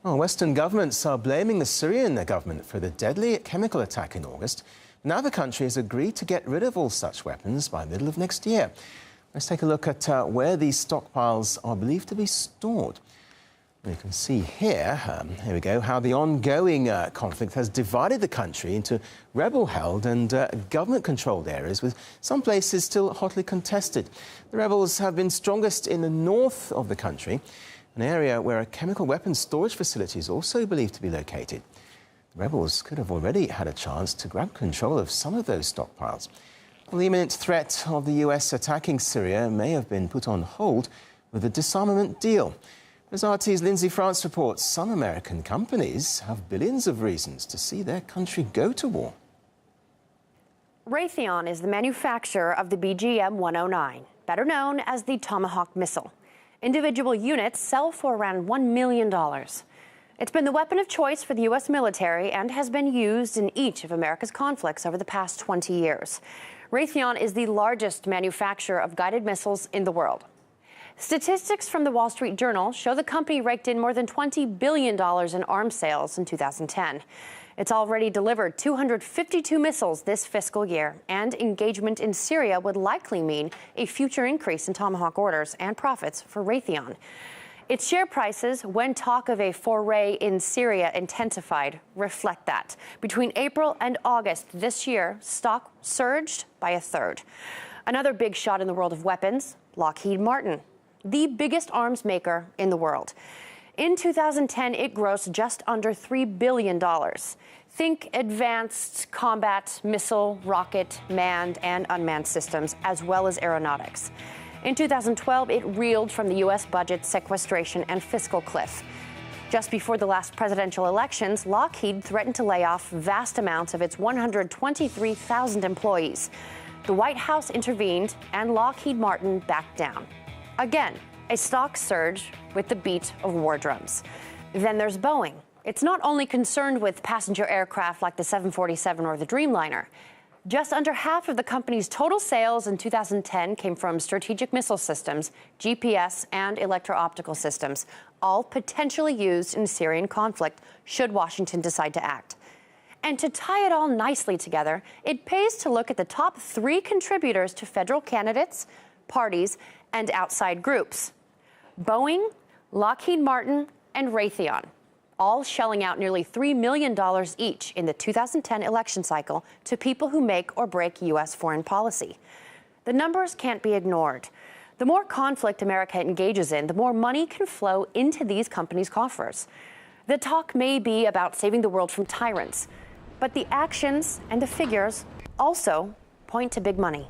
Well, Western governments are blaming the Syrian government for the deadly chemical attack in August. Now the country has agreed to get rid of all such weapons by the middle of next year. Let's take a look at where these stockpiles are believed to be stored. You can see here we go, how the ongoing conflict has divided the country into rebel-held and government-controlled areas, with some places still hotly contested. The rebels have been strongest in the north of the country, an area where a chemical weapons storage facility is also believed to be located. The rebels could have already had a chance to grab control of some of those stockpiles. Well, the imminent threat of the US attacking Syria may have been put on hold with a disarmament deal. As RT's Lindsay France reports, some American companies have billions of reasons to see their country go to war. Raytheon is the manufacturer of the BGM-109, better known as the Tomahawk missile. Individual units sell for around $1 million. It's been the weapon of choice for the U.S. military and has been used in each of America's conflicts over the past 20 years. Raytheon is the largest manufacturer of guided missiles in the world. Statistics from the Wall Street Journal show the company raked in more than $20 billion in arms sales in 2010. It's already delivered 252 missiles this fiscal year, and engagement in Syria would likely mean a future increase in Tomahawk orders and profits for Raytheon. Its share prices, when talk of a foray in Syria intensified, reflect that. Between April and August this year, stock surged by a third. Another big shot in the world of weapons, Lockheed Martin, the biggest arms maker in the world. In 2010, it grossed just under $3 billion. Think advanced combat, missile, rocket, manned and unmanned systems, as well as aeronautics. In 2012, it reeled from the U.S. budget sequestration and fiscal cliff. Just before the last presidential elections, Lockheed threatened to lay off vast amounts of its 123,000 employees. The White House intervened, and Lockheed Martin backed down. Again, a stock surge with the beat of war drums. Then there's Boeing. It's not only concerned with passenger aircraft like the 747 or the Dreamliner. Just under half of the company's total sales in 2010 came from strategic missile systems, GPS, and electro-optical systems, all potentially used in Syrian conflict should Washington decide to act. And to tie it all nicely together, it pays to look at the top 3 contributors to federal candidates, parties, and outside groups: Boeing, Lockheed Martin, and Raytheon, all shelling out nearly $3 million each in the 2010 election cycle to people who make or break U.S. foreign policy. The numbers can't be ignored. The more conflict America engages in, the more money can flow into these companies' coffers. The talk may be about saving the world from tyrants, but the actions and the figures also point to big money.